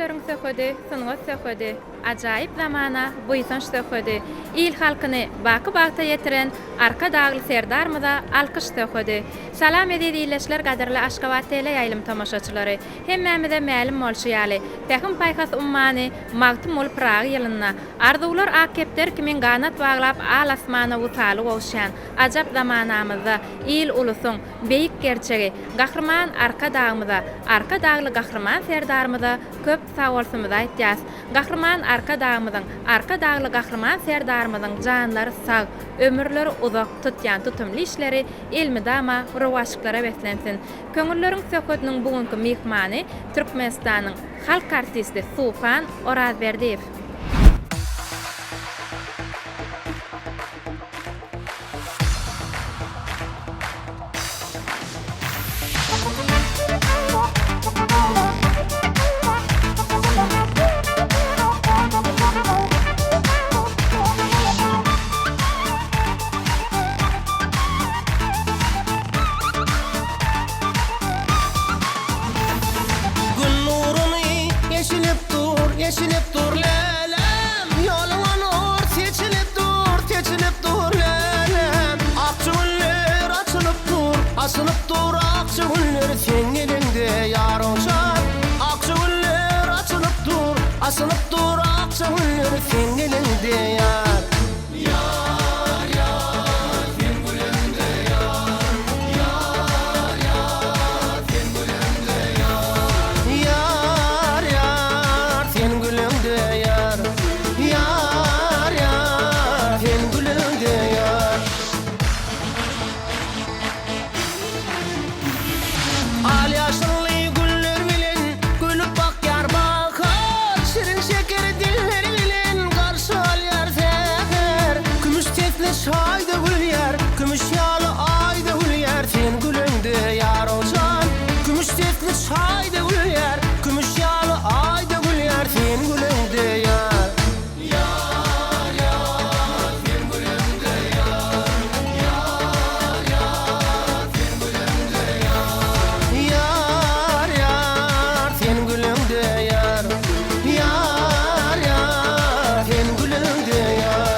toylaryň söhbeti, sungat söhbeti, ajaýyp zamana buýsanç söhbeti, il halkyny baky bagta ýetiren arka dagly serdarmyda alkyş söhbeti. Salam edýär diýleşler gaderli Aşgabat tele ýaýlym tamaşaçylary. Hemmämize mälim bolşýaly. Täkim paýhas ummany magtym ol Prag ýylyna. Arzuwlar akepter kimin ganat baglap al asmana utaly gowşan. Ajab zamanamyzda il ulusyň beýik gerçegi, gahrman arka dagmyda, arka dagly gahrman serdarmyda köp sawalsymyza aýtýas. Gahrman arka dagmydyň, arka dagly gahrman serdarmydyň janlary sag, ömürleri uzak tutýan tutumly işleri ilmi-dama rowaşyklara beslensin. Köňülleriň söhbetiniň bugünkü mehmany Türkmenistanyň halk artisti Sufan Orazberdiýew. Yeşilip dur lelem, yoluna nur seçilip dur lelem. Akçı güller açılıp dur akçı güller sen elinde yar olsan. Akçı güller açılıp dur akçı güller sen elinde yar. Hayda gül yer, kümüş yalı ayda gül yer, sen gülünde yar olsan. Kümüş sesli hayda gül yer, kümüş yalı ayda gül yer, sen gülünde yar. Yar yar, sen gülünde yar. Yar yar, sen gülünde yar. Yar yar, sen gülünde yar. Yar yar, sen gülünde yar.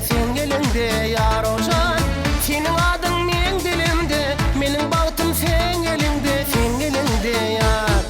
Sen elinde yar olsan. Senin adın men dilimde, menin bagtym sen elinde yar.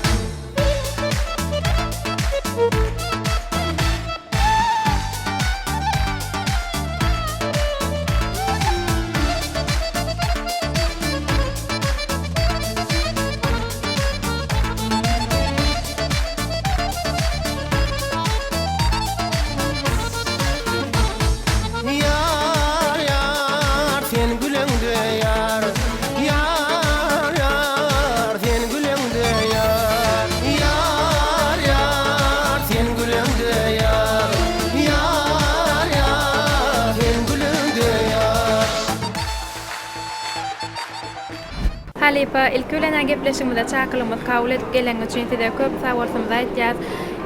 Halipa ilkülenen gepleşimizde çakılymyz kabul edip gelen üçin size köp sawalsymyzy aýtýas.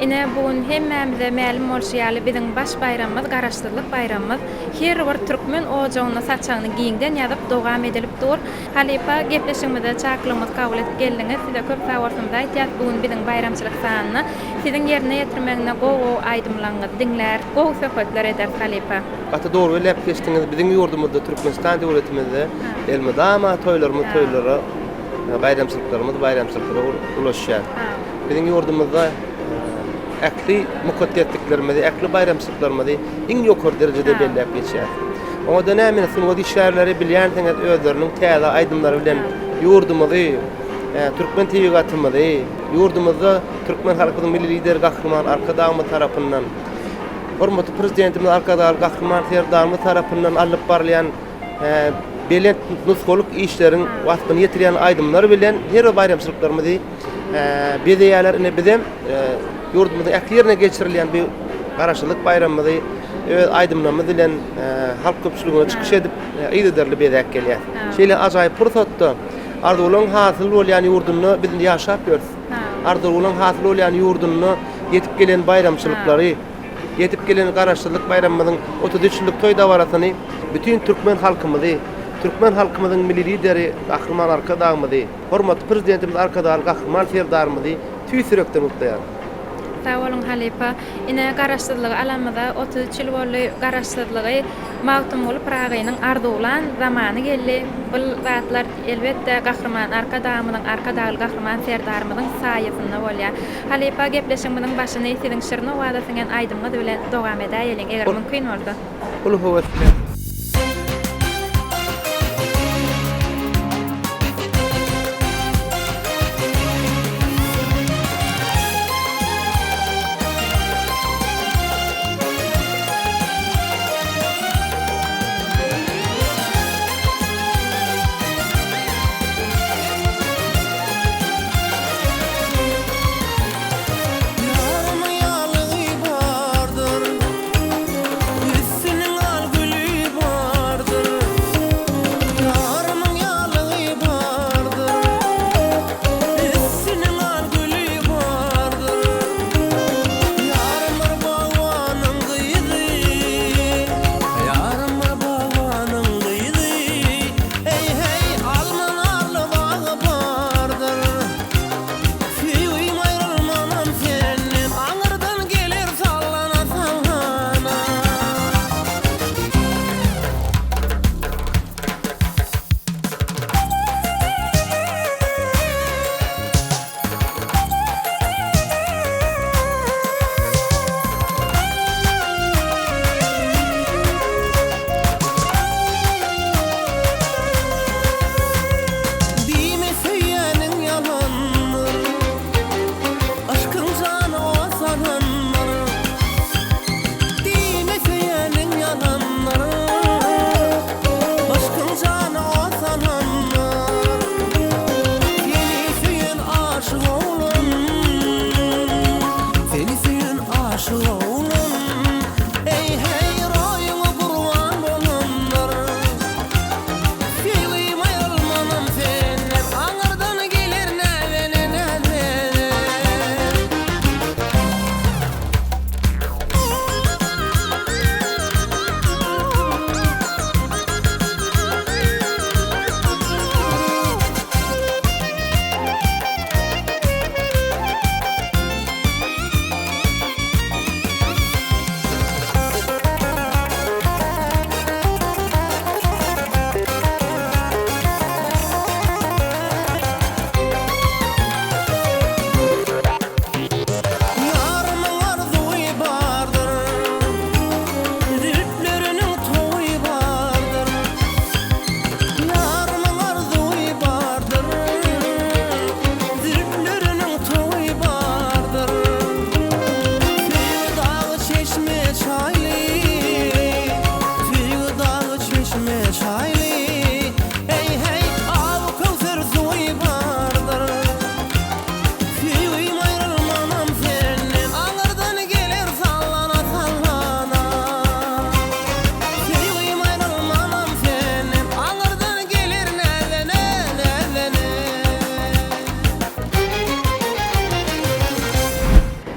Ine bugün hemmämize mälim bolşýaly biziň baş bayramymyz, garaşdyrlyk bayramymyz. Her bir türkmen ojagyna saçagyny giýinden ýazyp dogam edilip dur. Halipa gepleşimizde çakılymyz kabul edip geldiňiz. Size köp sawalsymyzy aýtýas. Bugün biziň bayramçylyk sanyny siziň ýerine ýetirmeňne gowy aýdymlaňyz, diňler, gowy söhbetler eder Halipa. Ata doğru elep geçtiňiz. Biziň ýurdumyzda Türkmenistan döwletimizde elmydama toýlarymyz bayramçylyklara ulaşýar. Biziň ýurdumyzda äkli mukaddetliklerimizi, äkli bayramçylyklarymyzy iň ýokary derejede bellep geçýär. Oňa dönemine sungat işgärleri bilýän teňe özleriniň täze aýdymlary bilen ýurdumyzy, Türkmen tebigatymyzy, ýurdumyzda Türkmen halkynyň milli lider gahrman arka dagmy tarapyndan, hormatly prezidentimiz arka dagly gahrman serdarmy tarapyndan alyp barylýan belet nuskoluk işlerin wagtyny ýetirýän aýdymlar bilen her bayramçylyklarymyzy bedeýärler ine bizem yurdumyzyň äkli ýerine geçirilýän bir garaşlyk bayramydy aýdymlamy bilen halk köpçüligine çykyş edip ýygyderli bedäk gelýär. Şeýle ajaýyp pursatda arzulan hasyl bolýan ýurduny biz ýaşap ýörüs. Arzulan hasyl bolýan ýurduny yetip gelen bayramçylyklary, yetip gelen garaşlyk bayramymyzyň 33-nji toý dawaratyny bütün türkmen halkymyzy, türkmen halkymyzyň milli lideri Gahrman Arkadagymyzy, hormatly prezidentimiz Arkadagy Gahrman Serdarymyzy tüýsürekden utlaýar. Sağ olun Halipa. Ine garaşsyzlygy alamyda 33 ýyl boldy garaşsyzlygy mawtum bolup Pragynyň arzulan zamany geldi. Bu zatlar elbetde Gahrman Arkadagy Gahrman Serdarymyzyň saýasynda bolýar. Halipa gepleşigimiň başyny siziň şirni wadasyňan aýdymyňyz bilen dowam edäýeliň eger mümkin bolsa. Ulu howa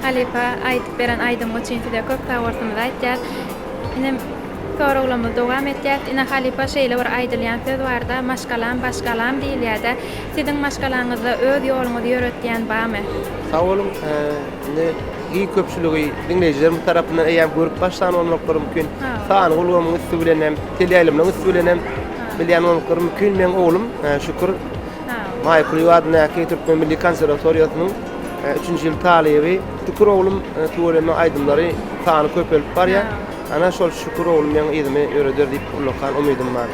Halipa aýdyp beren aýdym üçin size köp tawartymyzy aýtýar. Ine sorawlamyz dowam etýär. Ine Halipa şeýle bir aýdylýan söz barda, maşgalan başgalan diýilýär-de. Siziň maşgalaňyzda öz ýoluňyzy ýöretýän barmy? Sağ olun. Ne iyi köpçüligi dinleyijilerim tarapyndan eýär görüp başlanmaklary mümkin. Sağ olun, üstü bilen hem teleýalimden üstü bilen hem bilýän bolmaklary mümkin. Men oğlum şükür. Maýkul ýa-da Türkmen Milli Konservatoriýasynyň 3-nji ýyl talyby. Şükür oğlum tuğulama aydımları sağını köpelip var ya. Ana şol şükür oğlum men ýygymy öýreder diýip ulkan umydym bar.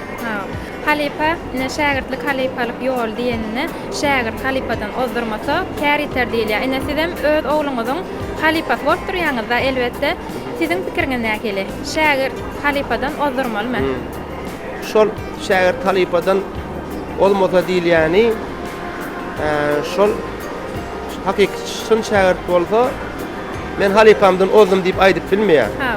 Halipa, ne şägirtlik halipalyk ýol diýenini şägirt halipadan ozdurmasa käriter diýilýär. Ine sizem öz oğluňyzyň halipat bolup durýaňyzda elbetde siziň pikiriňiz näkeli? Şägirt halipadan ozdurmalymy? Şol şägirt halipadan olmasa diýilýäni şol hakiki şun şägirt bolsa Men halipamdan ozdum diýip aýdyp bilmeýär. Ha.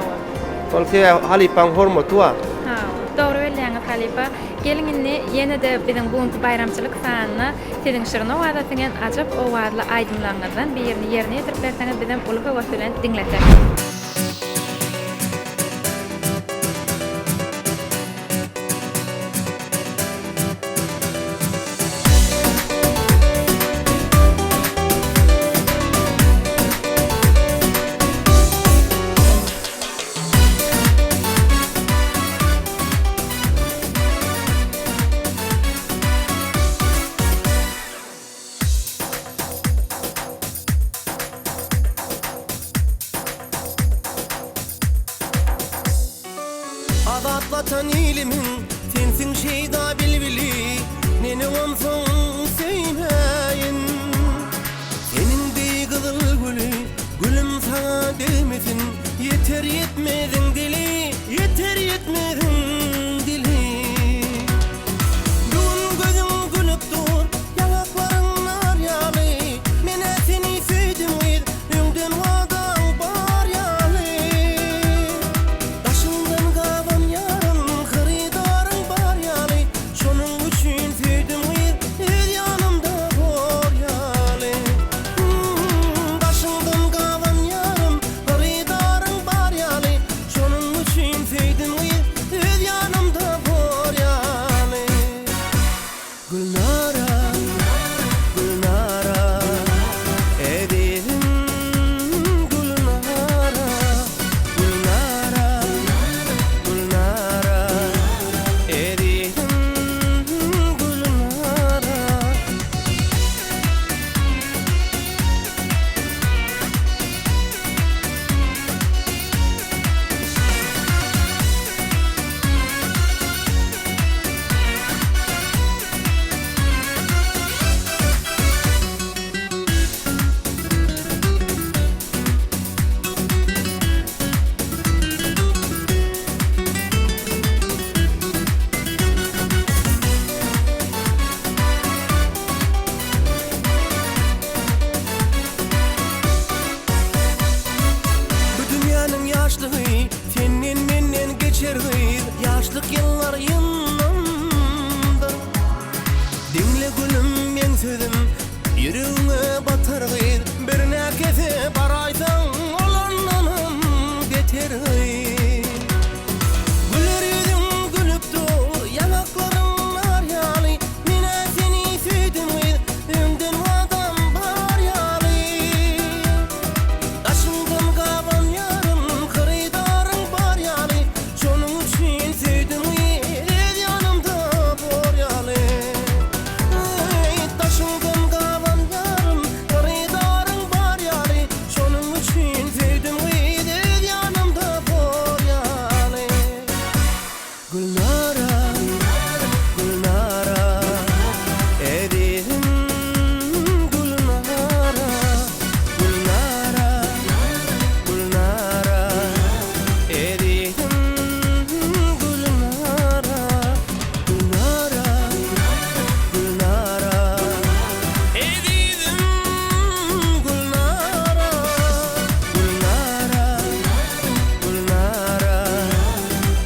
Ol ki halipam hormaty bar. Ha. Dogry belläňiz Halipa. Gelin indi ýene de biziň bugunky bayramçylyk sanyna siziň şirne wadatyňyň ajap owadly aýdymlaryňyzdan birini ýerine ýetirip berseňiz biziň ulga wasylan diňletek. Azat vatan ilimin sensin şeyda bilbili nene onsun sevmeyin senin dey kızıl gülü gülüm sana değmesin yeter yetmedin dili yeter yetmedin dili dün gözün gülüp dur yanakların nar yalı mene seni sevdim uyur önden vadan bar yalı taşından kavan yarın kırıdarın bar yalı şonun üçün sevdim uyur el yanımda bor yalı taşından kavan yarın kırıdarın bar yalı şonun üçün sevdim uyur el yanımda bor yalı Gülnara Gülnara Edin Gülnara Gülnara Gülnara Edin Gülnara Bu dünyanın yaşlığı senin menden geçer gıyır yaşlık yıllar yanımda dinle gülüm men sözüm yüreğime batar gıyır bir nekese baraydan olanlanım getir gıyır güler yüzün gülüp dur yanakların nar yalı mine seni sevdim gıyır önden vadan bar yalı taşından kavan yarın kırıdarın bar yalı şonun üçün sevdim el yanımda bor yalı taşından kavan yarın kırıdarın bar yalı şonun üçün sevdim el yanımda bor yalı Gülnara Gülnara Edin Gülnara Gülnara Gülnara Edin Gülnara Gülnara Gülnara Edin Gülnara Gülnara Gülnara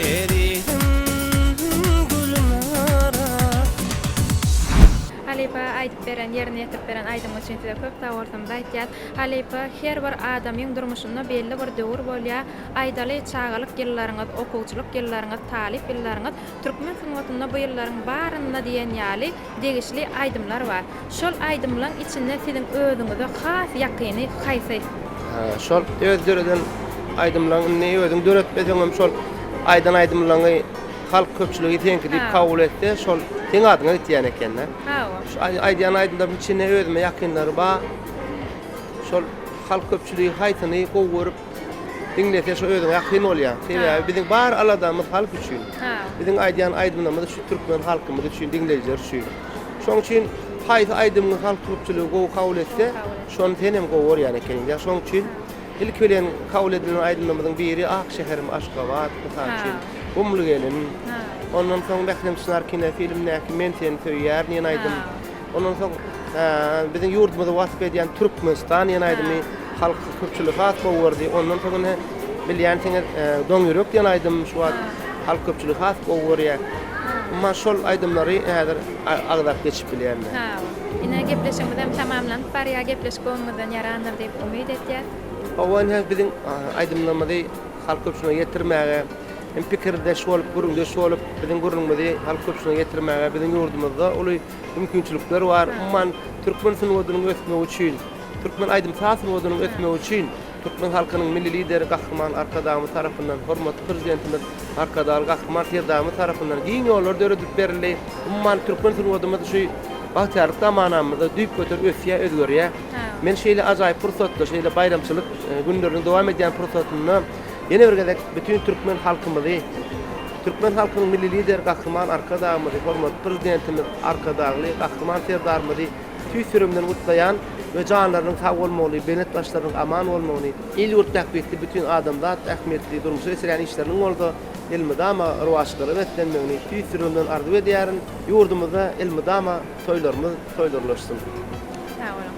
Edin Gülnara Halipa aýdyp beren ýerine ýetip beren aýdym üçin size köp tawartymda aýtýar. Halipa her bir adamyň durmuşynda belli bir döwür bolýar. Aýdaly çagalyk ýyllaryňyz, okuwçylyk ýyllaryňyz, talip ýyllaryňyz, türkmen sanatynda bu ýyllaryň baryna diýen ýaly degişli aýdymlar bar. Şol aýdymlaryň içinde siziň özüňize has ýakyny haýsy? Şol öz döreden aýdymlaryň ne özüň döretmeseňem şol aýdan aýdymlaryň halk köpçüligi teňki diýip Ha. kabul etdi. Şol teň adyňa diýen ekende. Ha. Şu aýdan aýdymda içine özüme ýakynlary bar. Şol halk köpçüligi haýtyny gowurup diňlese şu özüňe ýakyn bolýar. Sebäbi biziň bar aladamyz halk üçin. Ha. Biziň aýdýan aýdymlarymyz şu türkmen halkymyz üçin, diňleýijiler üçin. Şoň üçin haýsy aýdymyň halk köpçüligi gowy kabul etse, şonu tenem gowur ýani ekende. Şoň üçin ilk bilen kabul edilen aýdymlarymyzyň biri Akşeherim, Aşgabat, Musaçin, Gumlu gelin. Ondan soň Behlem Çınar kine filmdäki men seni söýýär ýene aýdym. Ondan soň biziň ýurdumyzda wasyp edýän Türkmenistan ýene aýdymy halk köpçülük has bolwardy. Ondan soňra bilýän teňe doň ýürek diýen aýdym şu wagt halk köpçülük has bolwarýar. Amma şol aýdymlary häzir agdap geçip bilýärler. Ha. Ine gepleşmeden tamamlanıp barya gepleşmeden yaranır diýip umyt etýär. Owan biziň aýdymlary halk köpçülüğe ýetirmäge, hem pikirdeş bolup, gurundeş bolup, biziň gurunmady halk köpçülüğe ýetirmäge biziň ýurdumyzda uly mümkinçilikler bar. Umman türkmen sunuwadynyň ötmegi üçin, türkmen aýdym sasynyň ötmegi üçin Türkmen halkynyň milli lideri Gahryman Arkadamy tarapyndan hormatly prezidentimiz Arkadaly Gahryman Serdamy tarapyndan giň ýollar döredip berildi. Umman türkmen sunuwadymyz şu bahtiýarlyk zamanamyzda düýp götür ösýär, özgörýär. Men şeýle ajaýyp pursatda, şeýle bayramçylyk günleriniň dowam edýän pursatyny ýene bir gezek bütün türkmen halkymyzy, türkmen halkynyň milli lideri Gahryman Arkadaly hormatly prezidentimiz Arkadaly Gahryman Serdarymyzy tüýsürümden gutlaýan ve canlaryň sag bolmaly, benet başlaryň aman bolmaly, el ýurt täkbetli bütün adamlar ähmiýetli durmuşy esirän işleriniň boldy. Elmidama ruwaçlary wetlenmegini tüýsürümden arzu edýärin. Ýurdumyzda elmidama toýlarymyz toýdurlaşsyn. Sağ olun.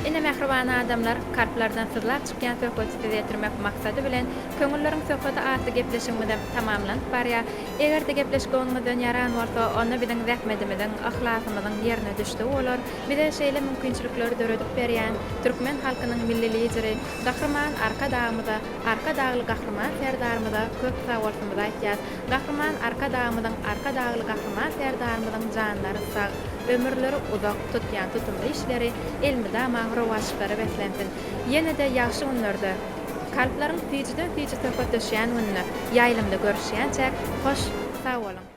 Ine mehriban adamlar kalplardan sızlar çıkýan söhbetleri ýetirmek maksady bilen köňülleriň söhbeti atly gepleşmeden tamamlanyp barýar. Eger de gepleşmeden yaran bolsa, onu biziň zähmetimizden, ahlakymyzyň ýerine düşdi bolar. Bir de şeýle mümkinçilikleri döredip berýän türkmen halkynyň milli lideri Gahryman Arkadamyda, Arkadagly Gahryman Serdarymyda köp sawalsymyz aýtýar. Gahryman Arkadamynyň, Arkadagly Gahryman Serdarymynyň janlary sag, ömürleri uzak tutýan tutumly işleri elmidama ruwaçlary beslensin. Ýene de ýaşy günlerde kalplaryň tüýjiden tüýje söhbetleşýän gününe ýaýlymda görüşýänçä hoş sag bolun.